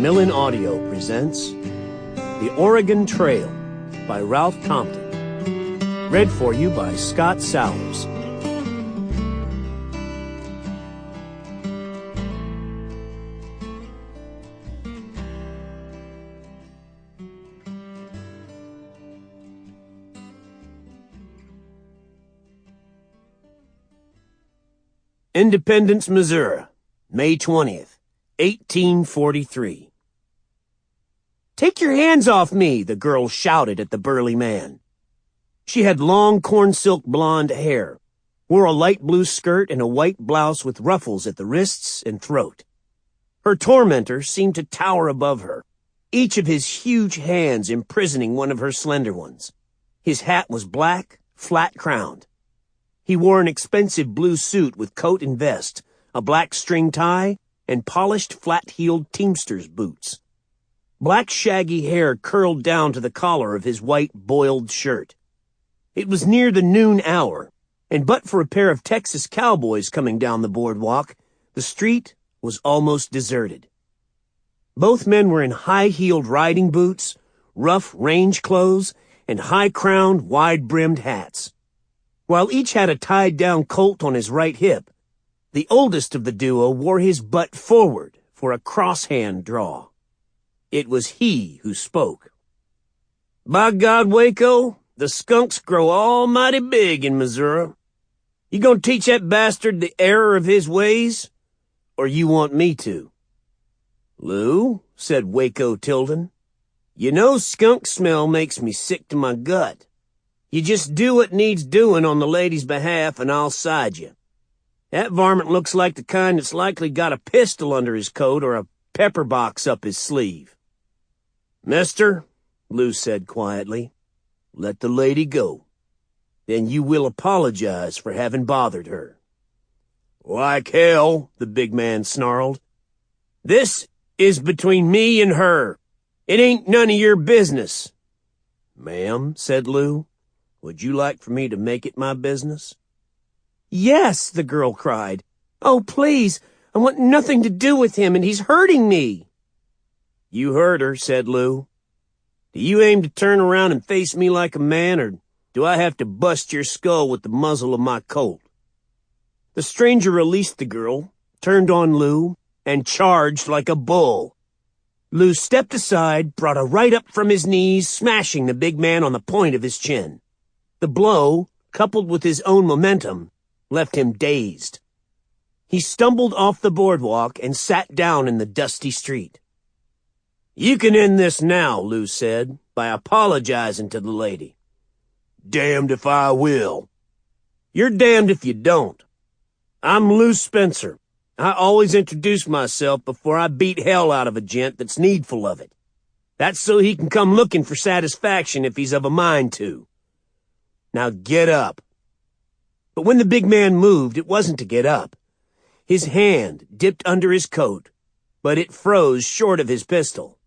Macmillan Audio presents The Oregon Trail by Ralph Compton. Read for you by Scott Sowers. Independence, Missouri, May 20th, 1843. "Take your hands off me," the girl shouted at the burly man. She had long corn-silk blonde hair, wore a light blue skirt and a white blouse with ruffles at the wrists and throat. Her tormentor seemed to tower above her, each of his huge hands imprisoning one of her slender ones. His hat was black, flat-crowned. He wore an expensive blue suit with coat and vest, a black string tie, and polished flat-heeled teamster's boots. Black shaggy hair curled down to the collar of his white boiled shirt. It was near the noon hour, and but for a pair of Texas cowboys coming down the boardwalk, the street was almost deserted. Both men were in high-heeled riding boots, rough range clothes, and high-crowned, wide-brimmed hats. While each had a tied-down Colt on his right hip, the oldest of the duo wore his butt forward for a crosshand draw. It was he who spoke. "By God, Waco, the skunks grow almighty big in Missouri. You gonna teach that bastard the error of his ways, or you want me to?" "Lou," said Waco Tilden, "you know skunk smell makes me sick to my gut. You just do what needs doing on the lady's behalf, and I'll side you. That varmint looks like the kind that's likely got a pistol under his coat or a pepper box up his sleeve." "Mister," Lou said quietly, "let the lady go. Then you will apologize for having bothered her." "Like hell," the big man snarled. "This is between me and her. It ain't none of your business." "Ma'am," said Lou, "would you like for me to make it my business?" "Yes," the girl cried. "Oh, please, I want nothing to do with him, and he's hurting me." "You heard her," said Lou. "Do you aim to turn around and face me like a man, or do I have to bust your skull with the muzzle of my Colt?" The stranger released the girl, turned on Lou, and charged like a bull. Lou stepped aside, brought a right up from his knees, smashing the big man on the point of his chin. The blow, coupled with his own momentum, left him dazed. He stumbled off the boardwalk and sat down in the dusty street. "You can end this now," Lou said, "by apologizing to the lady." "Damned if I will." "You're damned if you don't. I'm Lou Spencer. I always introduce myself before I beat hell out of a gent that's needful of it. That's so he can come looking for satisfaction if he's of a mind to. Now get up." But when the big man moved, it wasn't to get up. His hand dipped under his coat, but it froze short of his pistol.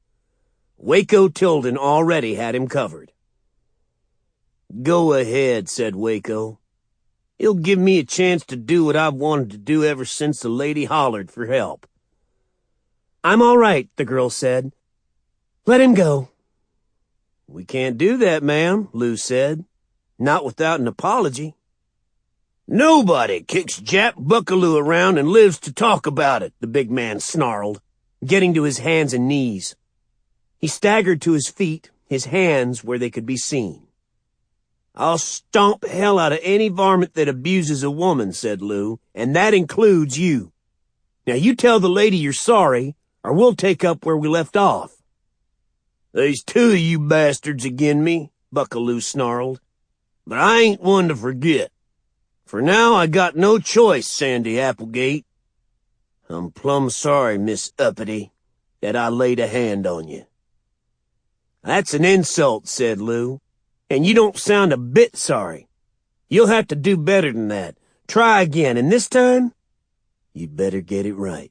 Waco Tilden already had him covered. "Go ahead," said Waco. "He'll give me a chance to do what I've wanted to do ever since the lady hollered for help." "I'm all right," the girl said. "Let him go." "We can't do that, ma'am," Lou said. "Not without an apology." "Nobody kicks Jap Buckaloo around and lives to talk about it," the big man snarled, getting to his hands and knees. He staggered to his feet, his hands where they could be seen. "I'll stomp hell out of any varmint that abuses a woman," said Lou, "and that includes you. Now you tell the lady you're sorry, or we'll take up where we left off." "There's two of you bastards agin me," Buckaloo snarled, "but I ain't one to forget. For now, I got no choice, Sandy Applegate. I'm plumb sorry, Miss Uppity, that I laid a hand on you." "That's an insult," said Lou, "and you don't sound a bit sorry. You'll have to do better than that. Try again, and this time, you'd better get it right."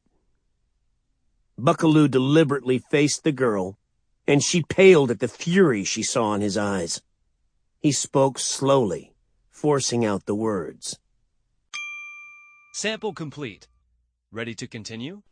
Buckaloo deliberately faced the girl, and she paled at the fury she saw in his eyes. He spoke slowly, forcing out the words. Sample complete. Ready to continue?